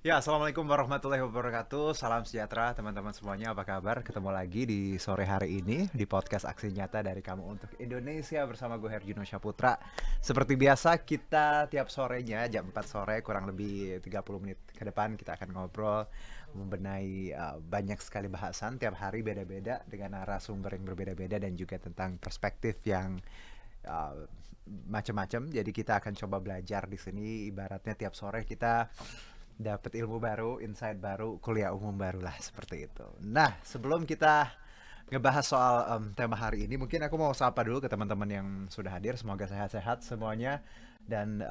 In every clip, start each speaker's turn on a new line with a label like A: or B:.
A: Ya, Assalamualaikum warahmatullahi wabarakatuh. Salam sejahtera teman-teman semuanya. Apa kabar? Ketemu lagi di sore hari ini di podcast Aksi Nyata dari Kamu untuk Indonesia bersama gue Herjino Syaputra. Seperti biasa kita tiap sorenya jam 4 sore kurang lebih 30 menit ke depan kita akan ngobrol membenahi banyak sekali bahasan tiap hari beda-beda dengan narasumber yang berbeda-beda dan juga tentang perspektif yang uh, macam-macam. Jadi kita akan coba belajar di sini ibaratnya tiap sore kita dapat ilmu baru, insight baru, kuliah umum baru lah seperti itu. Nah, sebelum kita ngebahas soal tema hari ini, mungkin aku mau sapa dulu ke teman-teman yang sudah hadir. Semoga sehat-sehat semuanya dan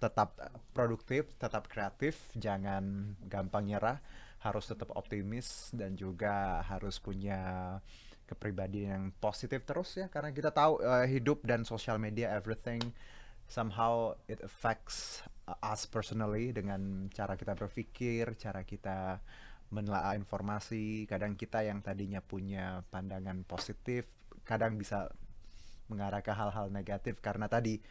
A: tetap produktif, tetap kreatif, jangan gampang nyerah, harus tetap optimis dan juga harus punya kepribadian yang positif terus ya karena kita tahu hidup dan sosial media everything somehow it affects us personally dengan cara kita berpikir, cara kita menelaah informasi. Kadang kita yang tadinya punya pandangan positif, kadang bisa mengarah ke hal-hal negatif karena tadi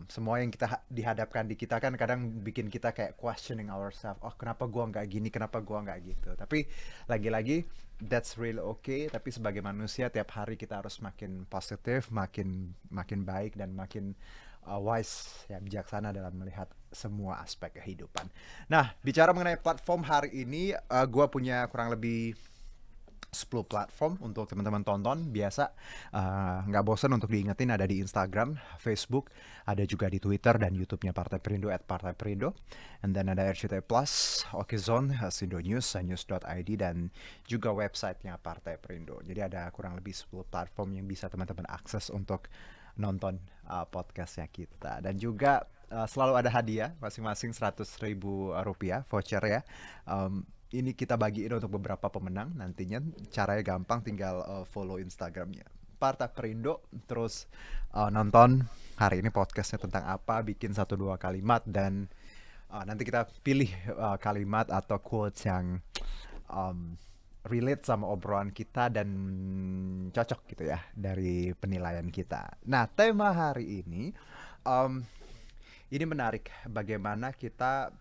A: semua yang kita dihadapkan di kita kan kadang bikin kita kayak questioning ourselves. Oh, kenapa gua nggak gini? Kenapa gua nggak gitu? Tapi lagi-lagi that's really okay. Tapi sebagai manusia tiap hari kita harus makin positif, makin makin baik dan makin wise ya bijaksana dalam melihat semua aspek kehidupan. Nah, bicara mengenai platform hari ini, gua punya kurang lebih 10 platform untuk teman-teman tonton biasa nggak bosan untuk diingetin ada di Instagram, Facebook, ada juga di Twitter dan YouTube-nya Partai Perindo @partaiperindo, and then ada RCTI Plus, Okezone, Sindo News, news.id dan juga websitenya Partai Perindo. Jadi ada kurang lebih 10 platform yang bisa teman-teman akses untuk nonton podcastnya kita dan juga selalu ada hadiah masing-masing 100.000 rupiah voucher ya. Ini kita bagiin untuk beberapa pemenang nantinya. Caranya gampang, tinggal follow Instagramnya Partai Perindo, terus nonton hari ini podcastnya tentang apa, bikin 1-2 kalimat dan nanti kita pilih kalimat atau quotes yang relate sama obrolan kita dan cocok gitu ya dari penilaian kita. Nah, tema hari um, ini menarik bagaimana kita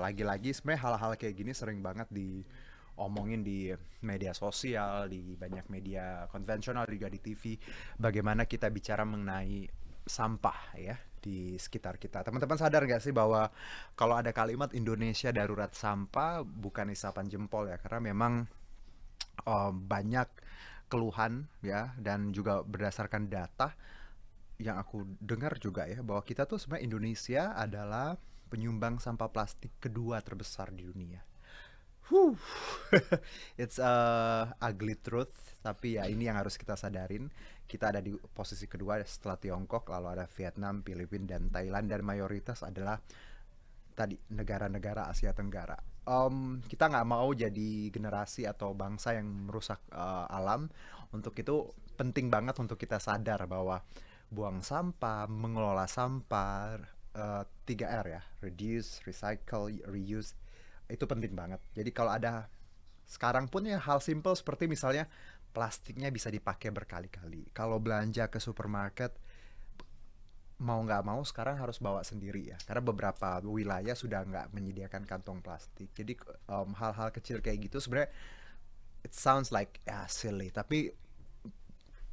A: lagi-lagi sebenarnya hal-hal kayak gini sering banget diomongin di media sosial, di banyak media konvensional juga di TV. Bagaimana kita bicara mengenai sampah ya di sekitar kita. Teman-teman sadar nggak sih bahwa kalau ada kalimat Indonesia darurat sampah bukan isapan jempol ya, karena memang banyak keluhan ya dan juga berdasarkan data yang aku dengar juga ya bahwa kita tuh sebenarnya Indonesia adalah penyumbang sampah plastik kedua terbesar di dunia. Huh. It's a ugly truth, tapi ya ini yang harus kita sadarin. Kita ada di posisi kedua setelah Tiongkok, lalu ada Vietnam, Filipina dan Thailand dan mayoritas adalah tadi negara-negara Asia Tenggara. Kita nggak mau jadi generasi atau bangsa yang merusak alam. Untuk itu penting banget untuk kita sadar bahwa buang sampah, mengelola sampah, 3R ya, reduce, recycle, reuse, itu penting banget. Jadi kalau ada sekarang pun ya hal simple seperti misalnya plastiknya bisa dipakai berkali-kali. Kalau belanja ke supermarket mau nggak mau sekarang harus bawa sendiri ya karena beberapa wilayah sudah nggak menyediakan kantong plastik. Jadi hal-hal kecil kayak gitu sebenarnya it sounds like ya silly tapi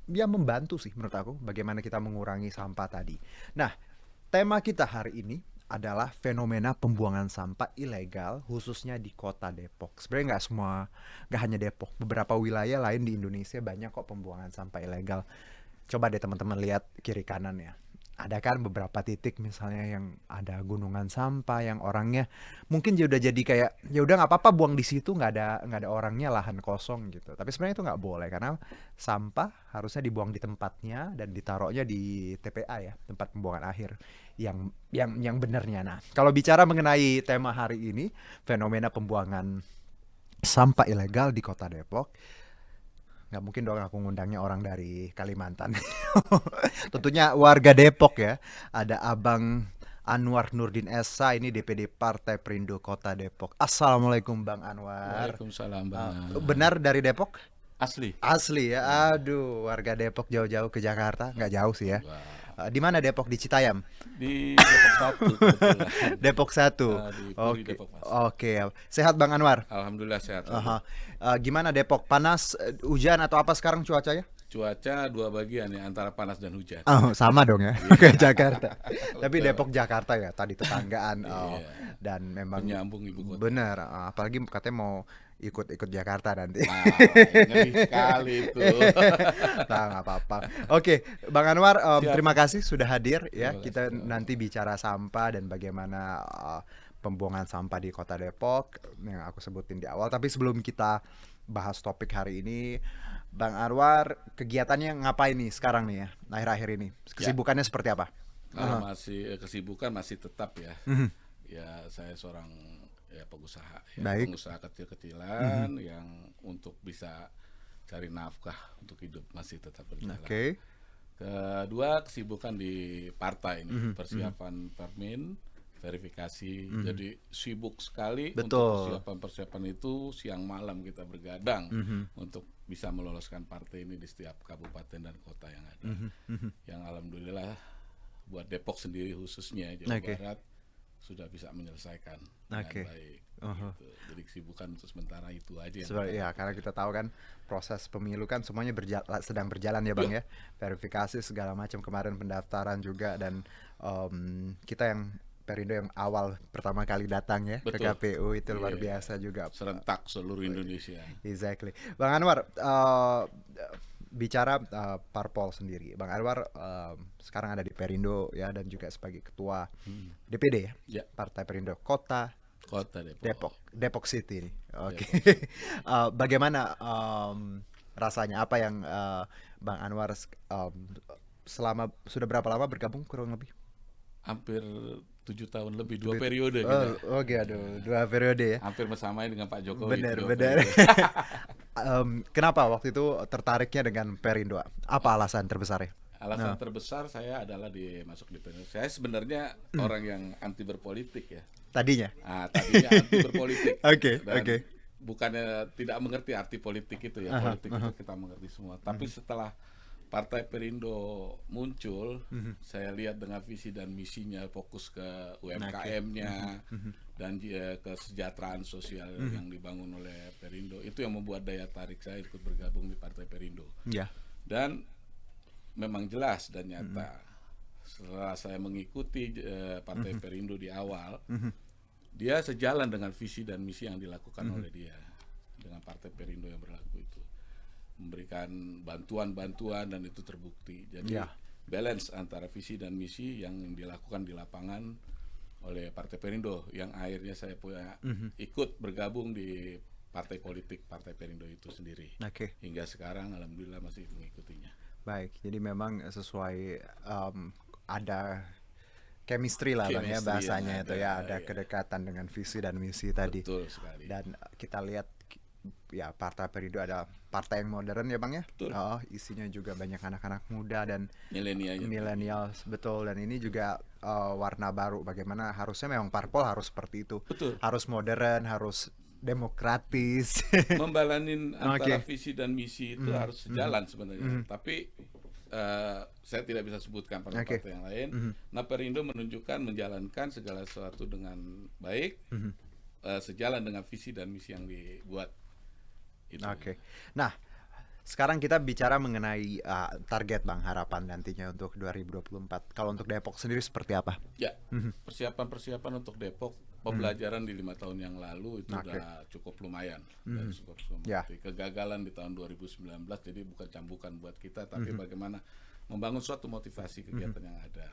A: dia membantu sih menurut aku bagaimana kita mengurangi sampah tadi. Nah, tema kita hari ini adalah fenomena pembuangan sampah ilegal khususnya di kota Depok. Sebenarnya nggak hanya Depok, beberapa wilayah lain di Indonesia banyak kok pembuangan sampah ilegal. Coba deh teman-teman lihat kiri kanan ya. Ada kan beberapa titik misalnya yang ada gunungan sampah yang orangnya mungkin udah jadi kayak ya udah nggak apa-apa buang di situ nggak ada orangnya lahan kosong gitu. Tapi sebenarnya itu nggak boleh karena sampah harusnya dibuang di tempatnya dan ditaruhnya di TPA ya tempat pembuangan akhir yang benernya. Nah kalau bicara mengenai tema hari ini fenomena pembuangan sampah ilegal di kota Depok nggak mungkin dong aku ngundangnya orang dari Kalimantan. Tentunya warga Depok ya. Ada Abang Anwar Nurdin Esa, ini DPD Partai Perindo Kota Depok. Assalamualaikum Bang Anwar.
B: Waalaikumsalam Bang.
A: Benar dari Depok?
B: Asli.
A: Asli ya.
B: Iya.
A: Aduh, warga Depok jauh-jauh ke Jakarta. Nggak jauh sih ya.
B: Wah.
A: Di mana Depok? Di Citayam?
B: Di Depok satu kebetulan.
A: Depok satu.
B: Di Puri
A: Oke,
B: Depok Mas.
A: oke. Sehat Bang Anwar?
B: Alhamdulillah sehat
A: Aha.
B: selalu.
A: Gimana Depok? Panas, hujan atau apa sekarang cuacanya?
B: Cuaca dua bagian ya, antara panas dan hujan.
A: Oh, sama dong ya,
B: Iya,
A: kayak Jakarta. Tapi
B: betul.
A: Depok Jakarta ya, tadi tetanggaan. Oh,
B: Iya,
A: dan memang
B: penyambung ibu kota.
A: benar. Apalagi katanya mau ikut-ikut Jakarta nanti.
B: Nah, ngeri sekali itu.
A: Nah, nggak apa-apa. Oke, Bang Anwar,
B: Siap.
A: terima kasih sudah hadir ya.
B: Terima kasih.
A: Kita nanti bicara sampah dan bagaimana pembuangan sampah di Kota Depok yang aku sebutin di awal. Tapi sebelum kita bahas topik hari ini, Bang Anwar kegiatannya ngapain nih sekarang nih ya, akhir-akhir ini?
B: Ya,
A: Kesibukannya seperti apa?
B: kalau masih kesibukan masih tetap ya.
A: Mhm.
B: Ya, saya seorang ya pengusaha ya,
A: Baik.
B: pengusaha kecil-kecilan yang untuk bisa cari nafkah untuk hidup masih tetap berjalan.
A: Oke.
B: Kedua, kesibukan di partai ini, persiapan termin, verifikasi. Jadi sibuk sekali untuk
A: Betul.
B: persiapan-persiapan itu, siang malam kita bergadang untuk bisa meloloskan partai ini di setiap kabupaten dan kota yang ada. Yang alhamdulillah buat Depok sendiri khususnya Jawa
A: Oke.
B: Barat sudah bisa menyelesaikan dengan
A: Oke.
B: baik. Gitu. Jadi kesibukan untuk sementara itu aja yang
A: Ya, karena kita tahu kan proses pemilu kan semuanya sedang berjalan ya Bang ya. Verifikasi segala macam, kemarin pendaftaran juga, dan kita yang Perindo yang awal pertama kali datang ya ke
B: betul.
A: KPU itu luar
B: Iya,
A: biasa juga.
B: serentak seluruh Indonesia.
A: Exactly. Bang Anwar, bicara parpol sendiri, Bang Anwar sekarang ada di Perindo ya, dan juga sebagai ketua DPD ya,
B: Ya,
A: Partai Perindo Kota
B: Kota Depok.
A: Depok City nih. Oke. Bagaimana rasanya? Apa yang Bang Anwar selama sudah berapa lama bergabung kurang lebih?
B: Hampir 7 tahun lebih, 2 periode kita.
A: Oke, aduh, 2 periode ya.
B: Hampir bersamaan dengan Pak Jokowi.
A: Benar,
B: 2
A: benar.
B: periode.
A: Kenapa waktu itu tertariknya dengan Perindo? Apa alasan terbesarnya?
B: Alasan terbesar saya adalah masuk di PNS. Saya sebenarnya orang yang anti berpolitik ya.
A: Tadinya.
B: Tadinya anti berpolitik.
A: Oke,
B: Dan
A: oke.
B: bukannya tidak mengerti arti politik itu ya. Politik itu kita mengerti semua. Tapi setelah Partai Perindo muncul, saya lihat dengan visi dan misinya fokus ke UMKM-nya dan kesejahteraan sosial yang dibangun oleh Perindo. Itu yang membuat daya tarik saya ikut bergabung di Partai Perindo.
A: Ya.
B: Dan memang jelas dan nyata setelah saya mengikuti Partai Perindo di awal, dia sejalan dengan visi dan misi yang dilakukan oleh dia dengan Partai Perindo yang berlaku itu, memberikan bantuan-bantuan dan itu terbukti. Jadi balance antara visi dan misi yang dilakukan di lapangan oleh Partai Perindo yang akhirnya saya punya ikut bergabung di partai politik Partai Perindo itu sendiri.
A: Oke.
B: Hingga sekarang alhamdulillah masih mengikutinya.
A: Baik, jadi memang sesuai ada chemistry lah Bang ya,
B: Chemistry
A: bahasanya
B: yang
A: itu
B: ada,
A: ya, ada
B: ya.
A: kedekatan dengan visi dan misi tadi.
B: Betul sekali.
A: Dan kita lihat ya Partai Perindo ada partai yang modern ya Bang ya.
B: Betul.
A: Isinya juga banyak anak-anak muda dan
B: Milenial.
A: betul, dan ini juga warna baru, bagaimana harusnya memang parpol harus seperti itu.
B: Betul.
A: Harus modern, harus demokratis.
B: Membalanin antara
A: Oke.
B: visi dan misi itu harus sejalan sebenarnya. Tapi saya tidak bisa sebutkan partai-partai yang lain. Nah, Perindo menunjukkan menjalankan segala sesuatu dengan baik, sejalan dengan visi dan misi yang dibuat. Itu.
A: Oke. Nah, sekarang kita bicara mengenai target Bang, harapan nantinya untuk 2024. Kalau untuk Depok sendiri seperti apa?
B: Ya, persiapan untuk Depok, pembelajaran di 5 tahun yang lalu itu udah cukup lumayan. Dan cukup kegagalan di tahun 2019, jadi bukan cambukan buat kita, tapi bagaimana membangun suatu motivasi kegiatan yang ada.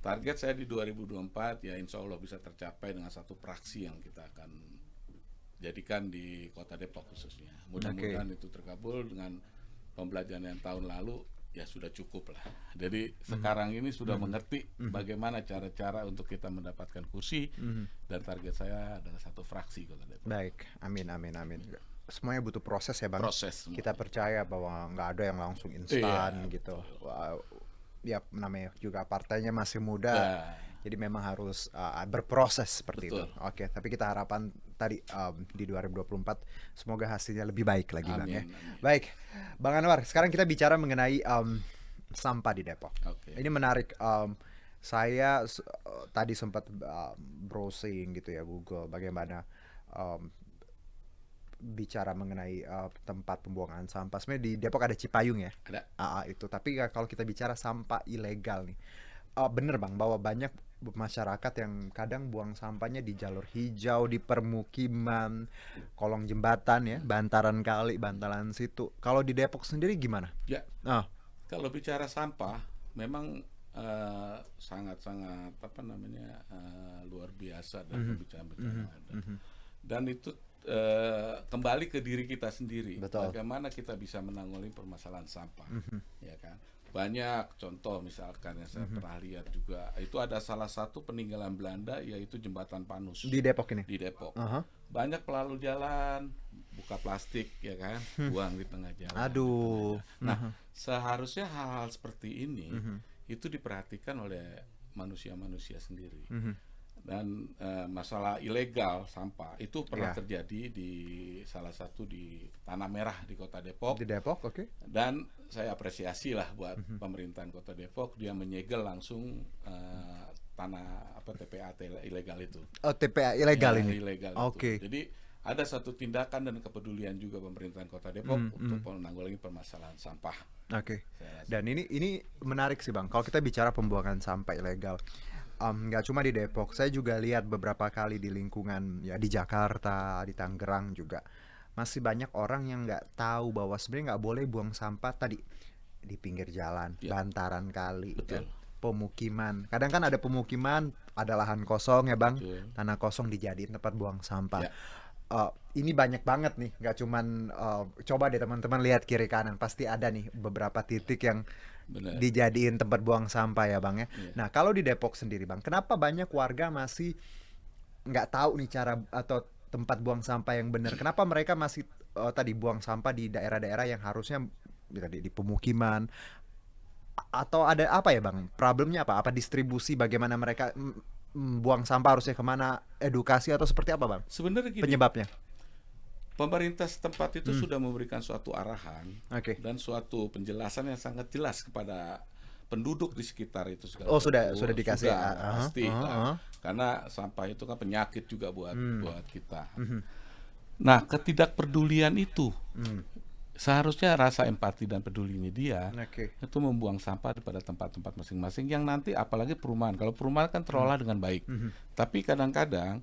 B: Target saya di 2024 ya insya Allah bisa tercapai dengan satu praksi yang kita akan jadikan di Kota Depok khususnya. Mudah-mudahan itu terkabul dengan pembelajaran yang tahun lalu ya sudah cukup lah. Jadi sekarang ini sudah mengerti bagaimana cara-cara untuk kita mendapatkan kursi dan target saya adalah satu fraksi Kota Depok.
A: Baik, amin. Semuanya butuh proses ya Bang.
B: Proses.
A: Kita percaya bahwa nggak ada yang langsung instan gitu. Ya namanya juga partainya masih muda. Jadi memang harus berproses seperti itu. Oke, tapi kita harapan tadi di 2024 semoga hasilnya lebih baik lagi Bang ya. Baik, Bang Anwar, sekarang kita bicara mengenai sampah di Depok.
B: Oke.
A: Ini menarik. Saya tadi sempat browsing gitu ya Google bagaimana um, bicara mengenai tempat pembuangan sampah. Sebenarnya di Depok ada Cipayung ya.
B: Ada.
A: Itu. Tapi kalau kita bicara sampah ilegal nih, bener Bang bahwa banyak masyarakat yang kadang buang sampahnya di jalur hijau, di permukiman, kolong jembatan ya, bantaran kali, bantalan situ. Kalau di Depok sendiri gimana?
B: Ya.
A: Ah,
B: Kalau bicara sampah, memang sangat-sangat apa namanya luar biasa dan pembicaraan-pembicaraan yang ada. Dan itu kembali ke diri kita sendiri.
A: Betul.
B: Bagaimana kita bisa menangani permasalahan sampah, ya kan? Banyak contoh misalkan yang saya pernah lihat juga, itu ada salah satu peninggalan Belanda yaitu jembatan Panus
A: di Depok ini.
B: di Depok.
A: Aha.
B: Banyak pelalu jalan buka plastik ya kan, buang di tengah jalan.
A: Aduh.
B: Nah, seharusnya hal-hal seperti ini itu diperhatikan oleh manusia-manusia sendiri. Dan masalah ilegal sampah itu pernah terjadi di salah satu di Tanah Merah di Kota Depok.
A: Di Depok, oke.
B: Dan saya apresiasi lah buat pemerintahan Kota Depok, dia menyegel langsung tanah TPA ilegal itu.
A: Oh, TPA ilegal
B: Ya,
A: ini.
B: ilegal
A: Oke.
B: itu. Jadi ada satu tindakan dan kepedulian juga pemerintahan Kota Depok untuk menanggulangi permasalahan sampah.
A: Oke. Dan ini menarik sih Bang. Kalau kita bicara pembuangan sampah ilegal, nggak cuma di Depok, saya juga lihat beberapa kali di lingkungan ya di Jakarta, di Tangerang juga masih banyak orang yang nggak tahu bahwa sebenarnya nggak boleh buang sampah tadi di pinggir jalan, bantaran kali,
B: Betul.
A: kan, pemukiman. Kadang kan ada pemukiman, ada lahan kosong ya Bang,
B: Betul.
A: tanah kosong dijadiin tempat buang sampah.
B: Ya.
A: Ini banyak banget nih, nggak cuman coba deh teman-teman lihat kiri kanan, pasti ada nih beberapa titik yang
B: Benar.
A: dijadiin tempat buang sampah ya Bang ya.
B: Iya.
A: Nah kalau di Depok sendiri Bang, kenapa banyak warga masih nggak tahu nih cara atau tempat buang sampah yang benar? Kenapa mereka masih tadi buang sampah di daerah-daerah yang harusnya di pemukiman? Atau ada apa ya Bang? Problemnya apa? Apa distribusi? Bagaimana mereka buang sampah harusnya kemana? Edukasi atau seperti apa Bang?
B: Sebenarnya gini,
A: Penyebabnya?
B: pemerintah setempat itu sudah memberikan suatu arahan
A: Oke.
B: dan suatu penjelasan yang sangat jelas kepada penduduk di sekitar itu segala
A: Oh,
B: sesuatu.
A: sudah dikasih.
B: Pasti lah. Karena sampah itu kan penyakit juga buat kita. Nah, ketidakpedulian itu seharusnya rasa empati dan pedulinya dia
A: Oke.
B: itu membuang sampah pada tempat-tempat masing-masing yang nanti apalagi perumahan. Kalau perumahan kan terolah dengan baik. Tapi kadang-kadang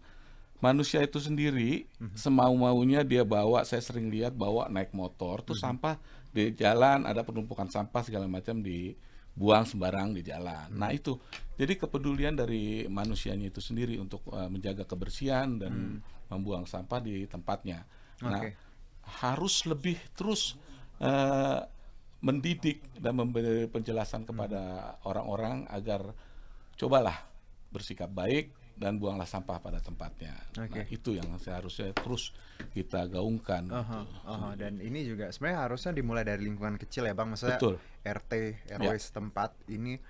B: manusia itu sendiri semau-maunya dia bawa, saya sering lihat bawa naik motor tuh sampah di jalan, ada penumpukan sampah segala macam dibuang sembarang di jalan. Nah itu, jadi kepedulian dari manusianya itu sendiri untuk menjaga kebersihan dan membuang sampah di tempatnya. Nah harus lebih terus mendidik dan memberi penjelasan kepada orang-orang agar cobalah bersikap baik dan buanglah sampah pada tempatnya. Nah, itu yang seharusnya terus kita gaungkan.
A: Dan ini juga sebenarnya harusnya dimulai dari lingkungan kecil ya Bang. Maksudnya
B: Betul.
A: RT, RW setempat ini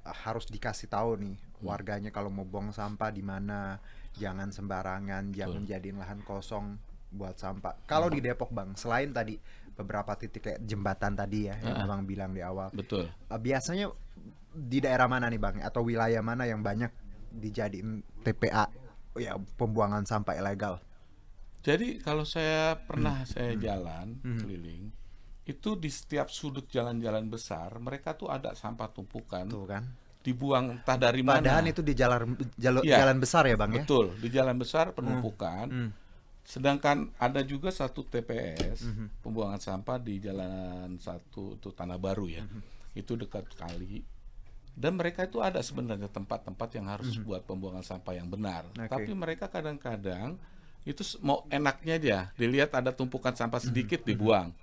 A: harus dikasih tahu nih warganya kalau mau buang sampah di mana, jangan sembarangan, jangan jadiin lahan kosong buat sampah. Kalau di Depok Bang, selain tadi beberapa titik kayak jembatan tadi ya yang Bang bilang di awal.
B: Betul.
A: Biasanya di daerah mana nih Bang atau wilayah mana yang banyak dijadiin TPA ya pembuangan sampah ilegal?
B: Jadi kalau saya pernah saya jalan keliling, itu di setiap sudut jalan-jalan besar mereka tuh ada sampah tumpukan.
A: Tuh kan.
B: Dibuang entah dari mana.
A: Padahal itu di jalan besar ya Bang ya?
B: Betul, di jalan besar penumpukan. Sedangkan ada juga satu TPS pembuangan sampah di jalan satu itu Tanah Baru ya. Itu dekat kali. Dan mereka itu ada sebenarnya tempat-tempat yang harus buat pembuangan sampah yang benar. Tapi mereka kadang-kadang itu mau enaknya aja, dilihat ada tumpukan sampah sedikit dibuang.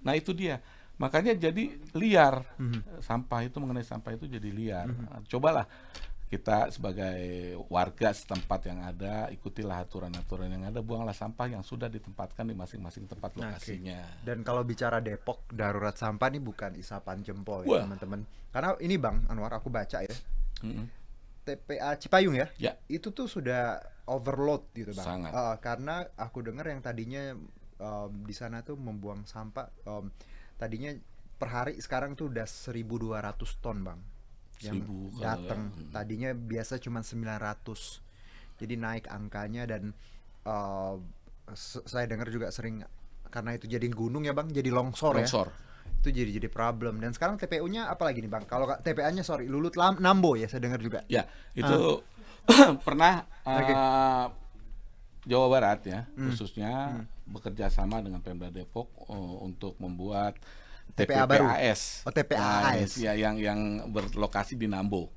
B: Nah itu dia. Makanya jadi liar. Sampah itu mengenai sampah itu jadi liar. Cobalah kita sebagai warga setempat yang ada, ikutilah aturan-aturan yang ada, buanglah sampah yang sudah ditempatkan di masing-masing tempat lokasinya.
A: Dan kalau bicara Depok, darurat sampah ini bukan isapan jempol ya teman-teman. Karena ini Bang Anwar, aku baca ya, TPA Cipayung ya, itu tuh sudah overload gitu Bang. Karena aku dengar yang tadinya di sana tuh membuang sampah, tadinya per hari sekarang tuh udah 1.200 ton bang yang
B: 1000
A: datang. Tadinya biasa cuma 900. Jadi naik angkanya dan uh, saya dengar juga sering karena itu jadi gunung ya bang, jadi longsor ya.
B: longsor.
A: Itu jadi problem. Dan sekarang TPU-nya apa lagi nih bang? Kalau TPA-nya sorry Lulut Nambo ya saya dengar juga.
B: Ya, itu pernah Jawa Barat ya, khususnya bekerja sama dengan Pemda Depok untuk membuat
A: TPA baru.
B: TPAS.
A: Oh, TPAS.
B: Ya, yang berlokasi di Nambo.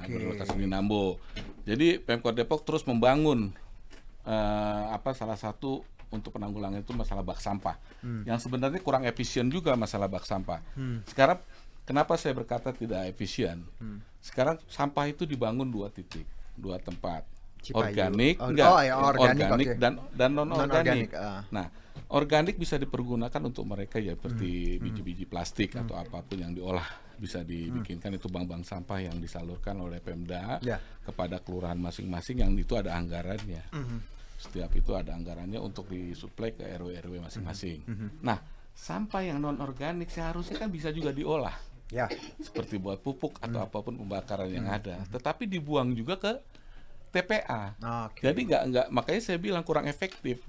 B: Berlokasi di Nambo. Jadi Pemkot Depok terus membangun salah satu untuk penanggulangan itu masalah bak sampah. Yang sebenarnya kurang efisien juga masalah bak sampah. Sekarang kenapa saya berkata tidak efisien? Sekarang sampah itu dibangun 2 titik, 2 tempat.
A: Cipayu.
B: Organik,
A: organik okay.
B: dan non organik.
A: Non-organik.
B: Nah, organik bisa dipergunakan untuk mereka ya seperti biji-biji plastik atau apapun yang diolah, bisa dibikinkan itu bank-bank sampah yang disalurkan oleh Pemda kepada kelurahan masing-masing yang itu ada anggarannya. Setiap itu ada anggarannya untuk disuplai ke RW masing-masing. Nah, sampah yang non organik seharusnya kan bisa juga diolah.
A: Ya.
B: Seperti buat pupuk atau apapun pembakaran yang ada, tetapi dibuang juga ke TPA. Jadi nggak makanya saya bilang kurang efektif.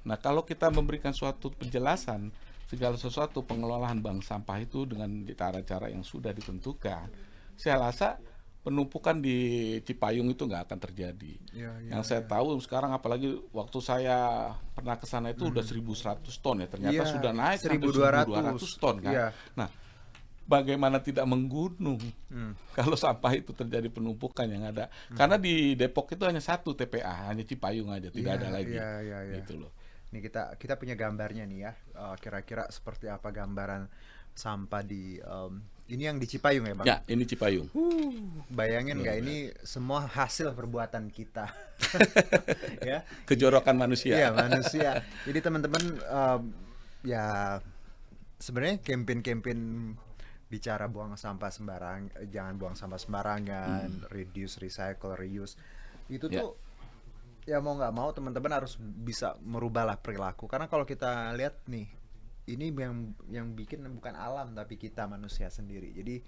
B: Nah, kalau kita memberikan suatu penjelasan segala sesuatu pengelolaan bank sampah itu dengan cara-cara yang sudah ditentukan, saya rasa penumpukan di Cipayung itu nggak akan terjadi. Yang saya tahu sekarang, apalagi waktu saya pernah ke sana itu udah 1.100 ton ya, ternyata sudah naik sampai 1.200 ton kan. Nah, bagaimana tidak menggunung kalau sampah itu terjadi penumpukan yang ada. Karena di Depok itu hanya 1 TPA, hanya Cipayung aja, tidak ada lagi. Gitu loh.
A: Ini kita punya gambarnya nih ya. Kira-kira seperti apa gambaran sampah di ini yang di Cipayung ya bang?
B: Ya, ini Cipayung.
A: Bayangin nggak ini semua hasil perbuatan kita. Ya.
B: Kejorokan manusia.
A: Iya manusia. Jadi teman-teman ya sebenarnya campaign bicara buang sampah jangan buang sampah sembarangan, reduce, recycle, reuse. Itu tuh ya mau nggak mau teman-teman harus bisa merubahlah perilaku. Karena kalau kita lihat nih, ini yang bikin bukan alam tapi kita manusia sendiri. Jadi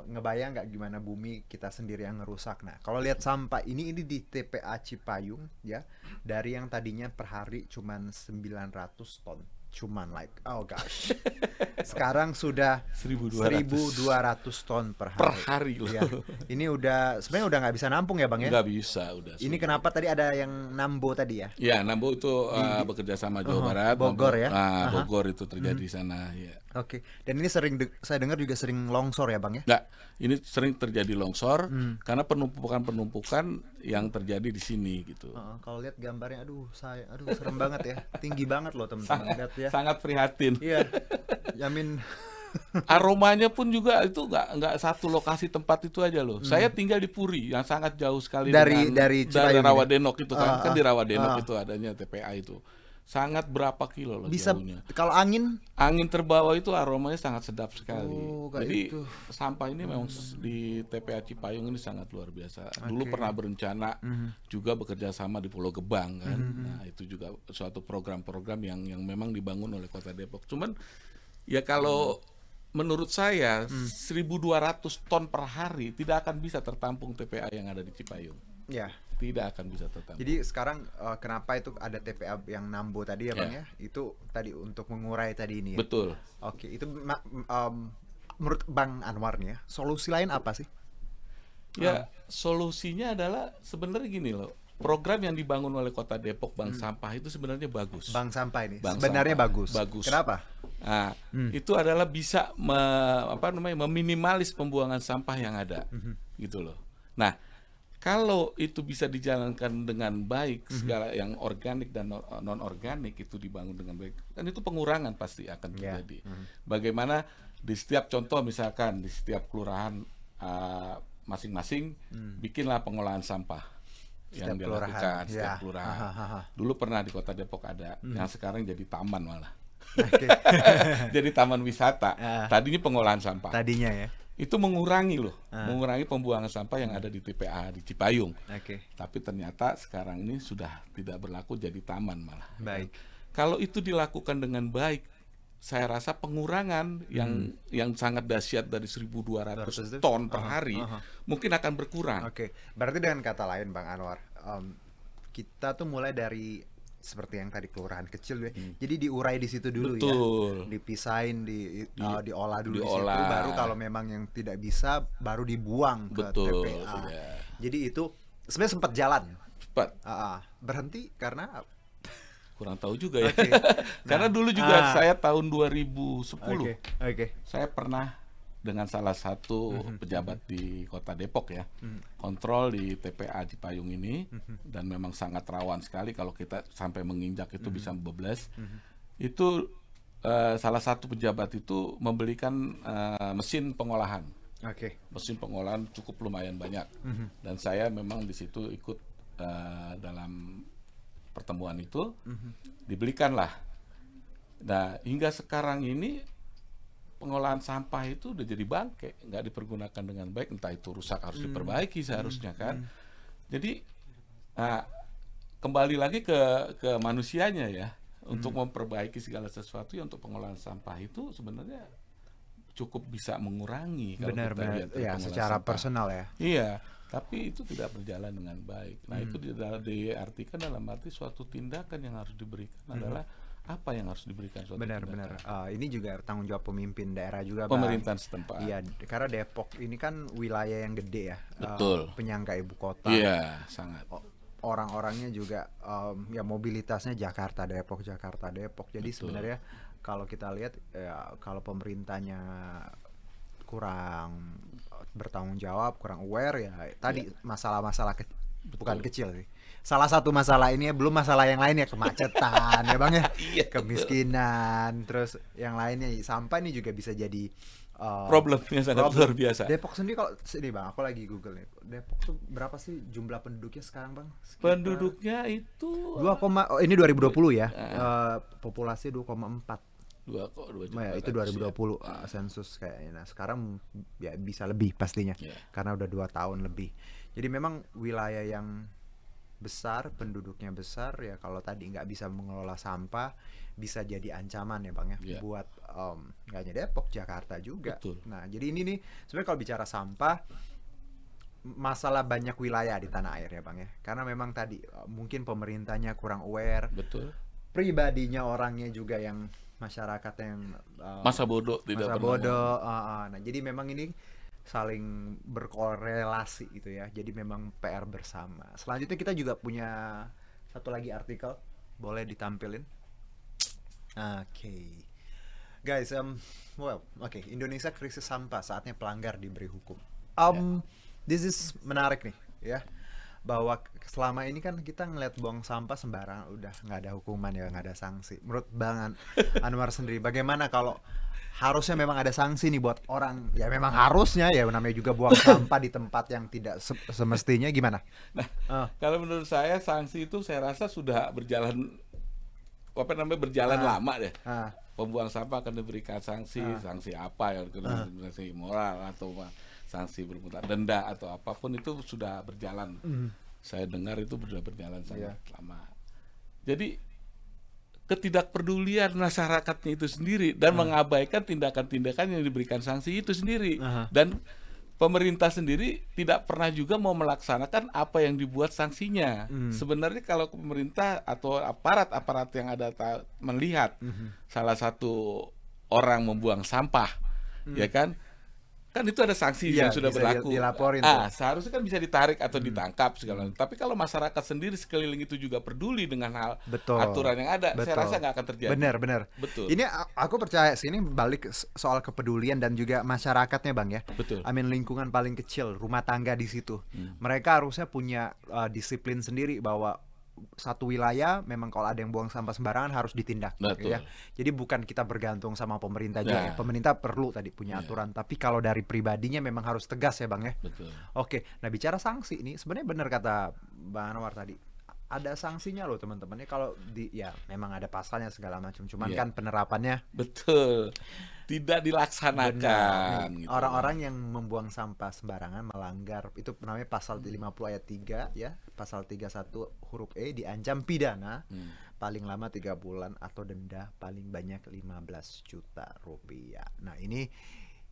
A: ngebayang nggak gimana bumi kita sendiri yang ngerusak. Nah kalau lihat sampah ini di TPA Cipayung ya, dari yang tadinya per hari cuman 900 ton. Cuman oh gosh. Sekarang sudah 1.200 ton per hari
B: loh.
A: Ya. Ini sebenarnya udah nggak bisa nampung ya bang ya?
B: Nggak bisa udah.
A: Ini kenapa tadi ada yang Nambo tadi ya?
B: Ya, Nambo itu bekerja sama Jawa Barat.
A: Bogor ya?
B: Bogor itu terjadi di sana ya.
A: Oke. Dan ini saya dengar juga sering longsor ya bang ya?
B: Nggak, ini sering terjadi longsor karena penumpukan yang terjadi di sini gitu.
A: Kalau lihat gambarnya, aduh serem banget ya, tinggi banget loh teman-teman.
B: Sangat prihatin.
A: Iya. Yamin.
B: Aromanya pun juga itu nggak satu lokasi tempat itu aja loh. Saya tinggal di Puri yang sangat jauh sekali
A: dari
B: Rawadenok itu kan di Rawadenok itu adanya TPA itu. Sangat berapa kilo loh
A: bisa
B: jauhnya.
A: Kalau angin
B: terbawa itu aromanya sangat sedap sekali. Jadi
A: itu.
B: sampah ini memang di TPA Cipayung ini sangat luar biasa. Dulu pernah berencana juga bekerja sama di Pulau Gebang kan. Nah, itu juga suatu program-program yang memang dibangun oleh Kota Depok. Cuman ya kalau menurut saya 1.200 ton per hari tidak akan bisa tertampung TPA yang ada di Cipayung.
A: Ya.
B: Tidak akan bisa tertampung.
A: Jadi sekarang kenapa itu ada TPA yang Nambo tadi ya bang ya? Itu tadi untuk mengurai tadi ini ya?
B: Betul.
A: Oke, itu menurut Bang Anwar nih ya, solusi lain apa sih?
B: Ya, solusinya adalah sebenarnya gini loh. Program yang dibangun oleh Kota Depok Bank Sampah itu sebenarnya bagus.
A: Bank Sampah ini sebenarnya bagus. Kenapa?
B: Nah, itu adalah bisa meminimalis pembuangan sampah yang ada. Gitu loh. Nah, kalau itu bisa dijalankan dengan baik, segala yang organik dan non organik itu dibangun dengan baik, kan itu pengurangan pasti akan terjadi. Bagaimana di setiap contoh misalkan di setiap kelurahan masing-masing bikinlah pengolahan sampah yang dilakukan setiap kelurahan. Dulu pernah di Kota Depok ada, yang sekarang jadi taman malah. Jadi taman wisata. Tadinya pengolahan sampah.
A: Tadinya ya.
B: Itu mengurangi pembuangan sampah yang ada di TPA di Cipayung. Tapi ternyata sekarang ini sudah tidak berlaku, jadi taman malah.
A: Baik.
B: Kalau itu dilakukan dengan baik, saya rasa pengurangan yang sangat dahsyat dari 1.200 ton per hari mungkin akan berkurang.
A: Oke. Berarti dengan kata lain Bang Anwar, kita tuh mulai dari seperti yang tadi kelurahan kecil ya. Jadi diurai di situ dulu.
B: Betul.
A: Ya. Dipisahin, diolah dulu di situ.
B: Diolah.
A: Baru kalau memang yang tidak bisa baru dibuang ke
B: Betul,
A: TPA.
B: ya.
A: Jadi itu sebenarnya sempat jalan.
B: Cepat.
A: Berhenti karena
B: Kurang tahu juga ya.
A: Oke.
B: Karena dulu juga saya tahun 2010
A: Oke.
B: saya pernah dengan salah satu pejabat di Kota Depok ya, kontrol di TPA Cipayung ini, dan memang sangat rawan sekali kalau kita sampai menginjak itu bisa bebles. Itu salah satu pejabat itu membelikan mesin pengolahan. Mesin pengolahan cukup lumayan banyak, dan saya memang di situ ikut dalam pertemuan itu, dibelikanlah. Nah, hingga sekarang ini pengolahan sampah itu udah jadi bangke, nggak dipergunakan dengan baik, entah itu rusak harus diperbaiki seharusnya kan. Jadi kembali lagi ke manusianya ya, untuk memperbaiki segala sesuatu ya, untuk pengolahan sampah itu sebenarnya cukup bisa mengurangi kalau kita lihat
A: ya, secara
B: sampah.
A: personal ya.
B: Iya, tapi itu tidak berjalan dengan baik. Nah, itu diartikan dalam arti suatu tindakan yang harus diberikan adalah apa yang harus diberikan suatu
A: Benar. Ini juga tanggung jawab pemimpin daerah juga,
B: pemerintahan setempat.
A: Iya, karena Depok ini kan wilayah yang gede ya.
B: Betul.
A: Penyangga ibu kota.
B: Iya, sangat.
A: Orang-orangnya juga ya mobilitasnya Jakarta Depok. Jadi
B: Betul.
A: sebenarnya kalau kita lihat ya, kalau pemerintahnya kurang bertanggung jawab, kurang aware ya tadi masalah-masalah bukan kecil sih. Salah satu masalah ini ya, belum masalah yang lainnya, kemacetan ya Bang ya. Kemiskinan, terus yang lainnya sampah ini juga bisa jadi
B: problemnya sangat luar biasa.
A: Depok sendiri kalau sini Bang, aku lagi Google nih. Depok tuh berapa sih jumlah penduduknya sekarang Bang?
B: Penduduknya itu
A: 2, ini 2020 ya. Populasi 2,4.
B: 2
A: ya, itu 2020 sensus kayaknya. Nah, sekarang ya bisa lebih pastinya. Karena udah 2 tahun lebih. Jadi memang wilayah yang besar, penduduknya besar ya, kalau tadi nggak bisa mengelola sampah bisa jadi ancaman ya Bang ya, buat nggak hanya Depok, Jakarta juga.
B: Betul.
A: Nah, jadi ini nih sebenarnya kalau bicara sampah, masalah banyak wilayah di tanah air ya Bang ya, karena memang tadi mungkin pemerintahnya kurang aware.
B: Betul.
A: Pribadinya orangnya juga yang masyarakat yang
B: masa bodoh, tidak
A: bodoh. Nah, jadi memang ini saling berkorelasi gitu ya. Jadi memang PR bersama. Selanjutnya kita juga punya satu lagi artikel, boleh ditampilin. Guys, Indonesia krisis sampah, saatnya pelanggar diberi hukum. This is menarik nih ya, bahwa selama ini kan kita ngeliat buang sampah sembarangan, udah nggak ada hukuman ya, nggak ada sanksi. Menurut Bang Anwar sendiri, bagaimana kalau harusnya memang ada sanksi nih buat orang, ya memang harusnya ya, namanya juga buang sampah di tempat yang tidak semestinya, gimana?
B: Nah, kalau menurut saya sanksi itu saya rasa sudah berjalan lama deh. Pembuang sampah akan diberikan sanksi apa ya, sanksi moral atau sanksi berupa denda atau apapun, itu sudah berjalan. Saya dengar itu sudah berjalan sangat lama. Jadi ketidakpedulian masyarakatnya itu sendiri dan mengabaikan tindakan-tindakan yang diberikan sanksi itu sendiri. Dan pemerintah sendiri tidak pernah juga mau melaksanakan apa yang dibuat sanksinya. Sebenarnya kalau pemerintah atau aparat-aparat yang ada melihat salah satu orang membuang sampah, ya kan itu ada sanksi yang sudah berlaku.
A: Dilaporin
B: seharusnya kan bisa ditarik atau ditangkap segala. Tapi kalau masyarakat sendiri sekeliling itu juga peduli dengan hal aturan yang ada, saya rasa nggak akan terjadi.
A: Benar.
B: Betul.
A: Ini aku percaya sih, ini balik soal kepedulian dan juga masyarakatnya Bang ya.
B: Betul.
A: Lingkungan paling kecil, rumah tangga di situ. Mereka harusnya punya disiplin sendiri bahwa satu wilayah memang kalau ada yang buang sampah sembarangan harus ditindak.
B: Betul.
A: Ya. Jadi bukan kita bergantung sama pemerintah juga. Ya. Pemerintah perlu tadi punya aturan, tapi kalau dari pribadinya memang harus tegas ya Bang ya.
B: Betul.
A: Oke, nah bicara sanksi ini sebenarnya benar kata Bang Anwar tadi. Ada sanksinya loh teman-teman. Kalau ya memang ada pasalnya segala macam. Cuman kan penerapannya
B: tidak dilaksanakan.
A: Gitu. Orang-orang yang membuang sampah sembarangan melanggar, itu namanya pasal 50 ayat 3 ya, pasal 31 huruf E, diancam pidana paling lama 3 bulan atau denda paling banyak 15 juta rupiah. Nah, ini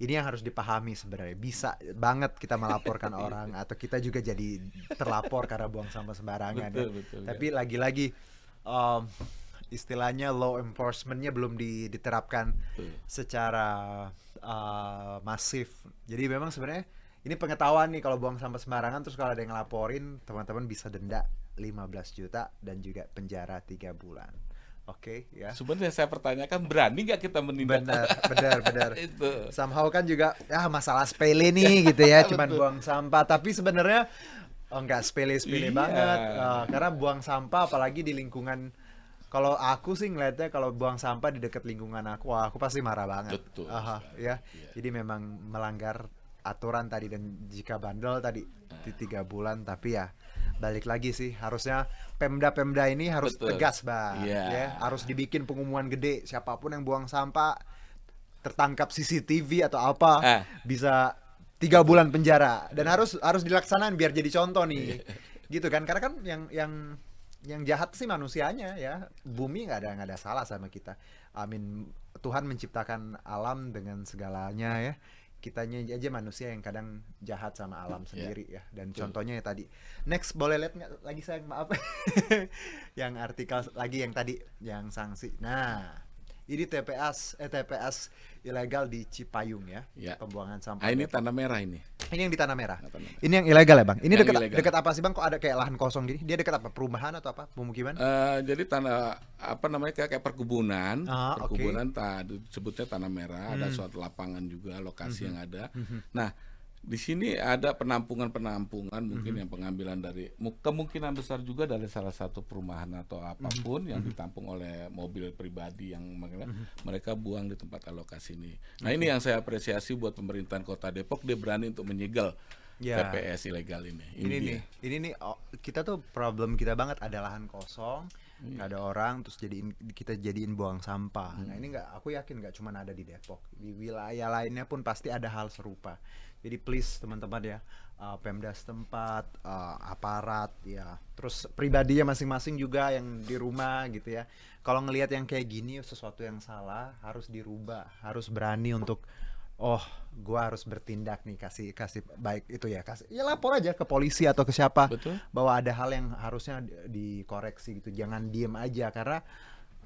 A: yang harus dipahami sebenarnya. Bisa banget kita melaporkan orang atau kita juga jadi terlapor karena buang sampah sembarangan.
B: Betul,
A: tapi lagi-lagi istilahnya law enforcement-nya belum diterapkan secara masif. Jadi memang sebenarnya ini pengetahuan nih, kalau buang sampah sembarangan terus kalau ada yang ngelaporin, teman-teman bisa denda 15 juta dan juga penjara 3 bulan. Oke, ya.
B: Sebenarnya saya pertanyakan, berani nggak kita menindak?
A: Benar. Itu. Somehow kan juga ya masalah sepele nih gitu ya, cuman buang sampah. Tapi sebenarnya nggak sepele banget. Karena buang sampah apalagi di lingkungan, kalau aku sih ngeliatnya kalau buang sampah di dekat lingkungan aku, wah aku pasti marah banget.
B: Betul.
A: Ya. Jadi memang melanggar aturan tadi, dan jika bandel tadi di 3 bulan. Tapi ya balik lagi sih, harusnya Pemda ini harus tegas, Bang. Ya, harus dibikin pengumuman gede, siapapun yang buang sampah tertangkap CCTV atau apa bisa 3 bulan penjara, dan harus dilaksanakan biar jadi contoh nih. Gitu kan, karena kan yang jahat sih manusianya ya. Bumi nggak ada salah sama kita. Tuhan menciptakan alam dengan segalanya ya. Kitanya aja manusia yang kadang jahat sama alam sendiri ya. Dan contohnya ya tadi. Next, boleh lihat nggak lagi sayang, maaf. Yang artikel lagi yang tadi, yang sanksi. Nah, ini TPS ilegal di Cipayung ya. Pembuangan sampah.
B: Ini tanah merah ini.
A: Ini yang di tanah merah. Ini yang ilegal ya, Bang? Ini dekat apa sih, Bang? Kok ada kayak lahan kosong gini? Dia dekat apa? Perumahan atau apa? Pemukiman?
B: Jadi tanah apa namanya, kayak perkebunan. Perkebunan sebutnya tanah merah. Ada suatu lapangan juga, lokasi yang ada. Nah, di sini ada penampungan mungkin yang pengambilan dari, kemungkinan besar juga dari salah satu perumahan atau apapun yang ditampung oleh mobil pribadi yang mereka buang di tempat alokasi ini. Nah, ini yang saya apresiasi buat pemerintahan Kota Depok, dia berani untuk menyegel TPS ilegal ini.
A: Ini nih kita tuh problem kita banget, ada lahan kosong, nggak ada orang, terus kita jadiin buang sampah. Nah, ini aku yakin nggak cuma ada di Depok, di wilayah lainnya pun pasti ada hal serupa. Jadi please teman-teman ya, Pemda setempat, aparat ya, terus pribadinya masing-masing juga yang di rumah gitu ya. Kalau ngelihat yang kayak gini sesuatu yang salah, harus dirubah, harus berani untuk gua harus bertindak nih, kasih baik itu ya, lapor aja ke polisi atau ke siapa.
B: Betul.
A: Bahwa ada hal yang harusnya dikoreksi gitu. Jangan diem aja, karena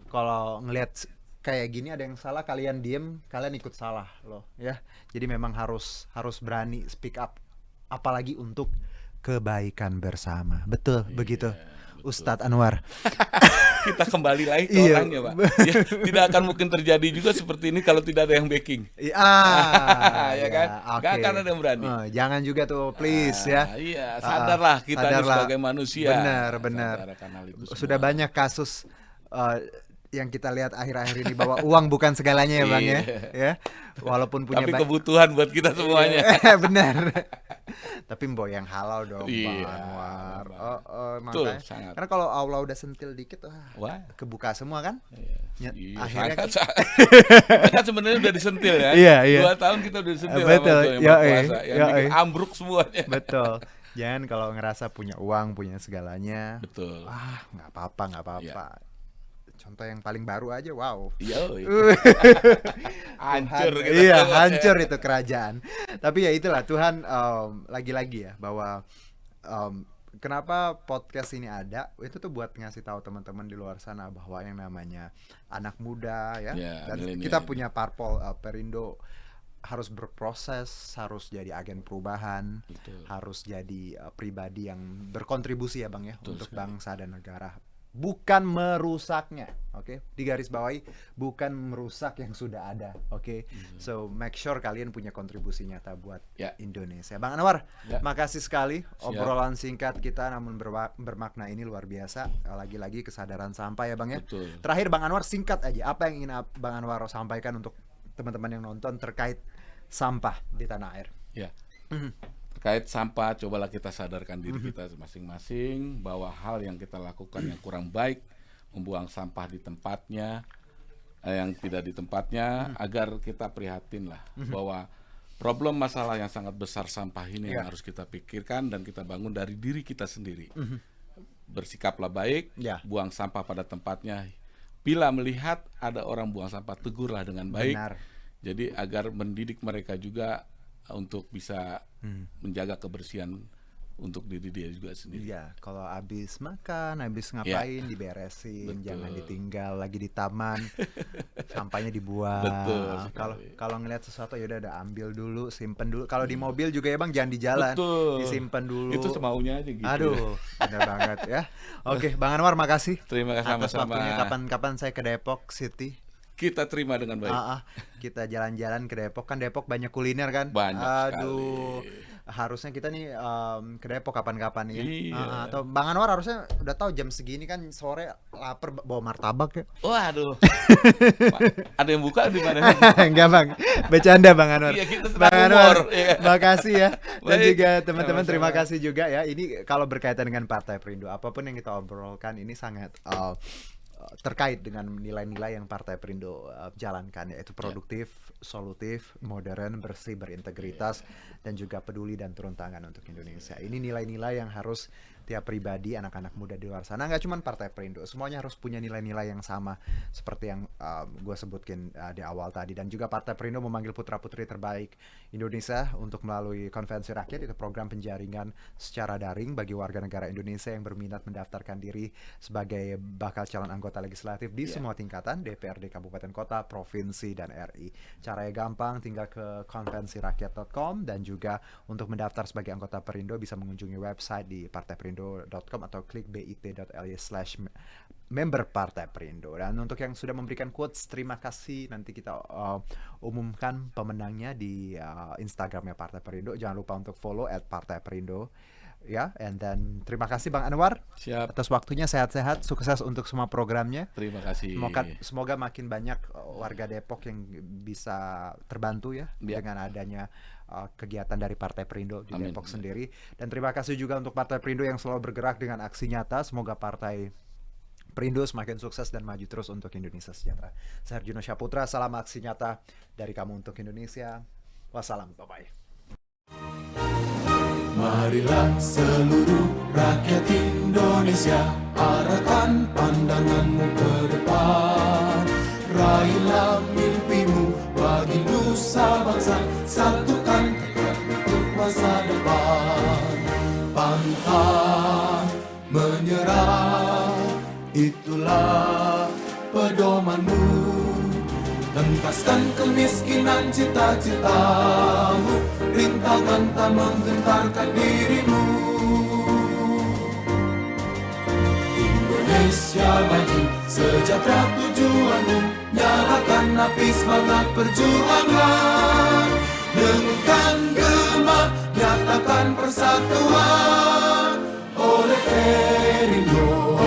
A: kalau ngelihat kayak gini ada yang salah, kalian diem, kalian ikut salah loh ya. Jadi memang harus berani speak up, apalagi untuk kebaikan bersama. Betul begitu, Ustadz Anwar.
B: Kita kembali lagi ke orangnya, Pak. Ya, tidak akan mungkin terjadi juga seperti ini kalau tidak ada yang backing. Ya kan? Gak akan ada yang berani.
A: Jangan juga tuh, please ya.
B: Iya, sadarlah kita sebagai manusia.
A: Benar. Sudah banyak kasus yang kita lihat akhir-akhir ini, bahwa uang bukan segalanya ya, Bang ya. Walaupun punya
B: tapi kebutuhan buat kita semuanya.
A: Benar. Tapi mbok yang halal dong, Bang Anwar. Makanya. Karena kalau Allah udah sentil dikit, kebuka semua kan? Akhirnya kan
B: kita kan sebenarnya udah disentil ya. 2 tahun kita udah disentil.
A: Betul.
B: Yang bikin ambruk semuanya.
A: Betul. Jangan kalau ngerasa punya uang, punya segalanya.
B: Betul.
A: Nggak apa-apa. Contoh yang paling baru aja, wow.
B: Hancur gitu.
A: Hancur itu kerajaan. Tapi ya itulah, Tuhan lagi-lagi ya, bahwa kenapa podcast ini ada, itu tuh buat ngasih tahu teman-teman di luar sana bahwa yang namanya anak muda ya, dan kita punya parpol Perindo harus berproses, harus jadi agen perubahan. Harus jadi pribadi yang berkontribusi ya, Bang ya, untuk bangsa dan negara. Bukan merusaknya, oke? Digaris bawahi, bukan merusak yang sudah ada, oke? So make sure kalian punya kontribusi nyata buat Indonesia. Bang Anwar, makasih sekali obrolan singkat kita namun bermakna ini, luar biasa. Lagi-lagi kesadaran sampah ya, Bang ya.
B: Betul.
A: Terakhir Bang Anwar, singkat aja, apa yang ingin Bang Anwar sampaikan untuk teman-teman yang nonton terkait sampah di tanah air?
B: Terkait sampah, cobalah kita sadarkan diri kita masing-masing bahwa hal yang kita lakukan yang kurang baik, membuang sampah di tempatnya, yang tidak di tempatnya, agar kita prihatin lah bahwa problem masalah yang sangat besar sampah ini yang harus kita pikirkan dan kita bangun dari diri kita sendiri. bersikaplah baik,
A: Ya.
B: buang sampah pada tempatnya. Bila melihat ada orang buang sampah, tegurlah dengan baik.
A: Benar.
B: Jadi agar mendidik mereka juga untuk bisa menjaga kebersihan untuk diri dia juga sendiri.
A: Iya, kalau habis makan, habis ngapain diberesin,
B: Betul.
A: jangan ditinggal lagi di taman, sampahnya dibuang.
B: Betul
A: Kalau
B: sekali.
A: kalau ngelihat sesuatu ya udah ambil dulu, simpen dulu. Kalau di mobil juga ya Bang, jangan di jalan,
B: Betul.
A: disimpan dulu.
B: Itu semaunya aja gitu.
A: Aduh, benar banget ya. Oke, Bang Anwar, makasih
B: Terima kasih
A: atas
B: sama-sama.
A: waktunya. Kapan-kapan saya ke Depok City.
B: Kita terima dengan baik.
A: Kita jalan-jalan ke Depok, kan Depok banyak kuliner kan.
B: Banyak
A: Aduh,
B: sekali.
A: harusnya kita nih ke Depok kapan-kapan ya.
B: Iya.
A: Atau Bang Anwar harusnya udah tahu jam segini kan sore lapar bawa martabak ya.
B: Waduh. Pak, ada yang buka di mana?
A: Enggak Bang, bercanda Bang Anwar.
B: Iya, kita sedang
A: Bang Anwar,
B: humor, iya.
A: makasih ya. Dan
B: Baik,
A: juga teman-teman
B: sama-sama.
A: terima kasih juga ya. Ini kalau berkaitan dengan Partai Perindo, apapun yang kita obrolkan ini sangat terkait dengan nilai-nilai yang Partai Perindo jalankan, yaitu produktif, solutif, modern, bersih, berintegritas, dan juga peduli dan turun tangan untuk Indonesia. Ini nilai-nilai yang harus tiap pribadi, anak-anak muda di luar sana, nggak cuma Partai Perindo, semuanya harus punya nilai-nilai yang sama seperti yang gue sebutkin di awal tadi. Dan juga Partai Perindo memanggil putra-putri terbaik Indonesia untuk melalui Konvensi Rakyat, itu program penjaringan secara daring bagi warga negara Indonesia yang berminat mendaftarkan diri sebagai bakal calon anggota legislatif di semua tingkatan, DPRD, kabupaten kota, provinsi, dan RI. Caranya gampang, tinggal ke konvensirakyat.com, dan juga untuk mendaftar sebagai anggota Perindo bisa mengunjungi website di partaiperindo.com atau klik bit.ly/member Partai Perindo. Dan untuk yang sudah memberikan quotes, terima kasih. Nanti kita umumkan pemenangnya di Instagramnya Partai Perindo. Jangan lupa untuk follow @partaiperindo. Ya, and then terima kasih Bang Anwar.
B: Siap.
A: Atas waktunya, sehat-sehat, sukses untuk semua programnya.
B: Terima kasih.
A: Semoga makin banyak warga Depok yang bisa terbantu ya dengan adanya kegiatan dari Partai Perindo di Depok sendiri. Dan terima kasih juga untuk Partai Perindo yang selalu bergerak dengan aksi nyata. Semoga Partai Perindo semakin sukses dan maju terus untuk Indonesia sejahtera. Saya Arjuna Syaputra, salam aksi nyata dari kamu untuk Indonesia. Wassalam, bye-bye.
C: Marilah seluruh rakyat Indonesia, arahkan pandanganmu ke depan. Raihlah mimpimu bagi nusa bangsa, satukan tekad untuk masa depan. Pantang menyerah, itulah pedomanmu. Hentaskan kemiskinan cita-citamu, rintangan tak menggentarkan dirimu. Indonesia maju, sejahtera tujuanmu, nyalakan api semangat perjuangan. Dengungkan gema, nyatakan persatuan oleh Perindo.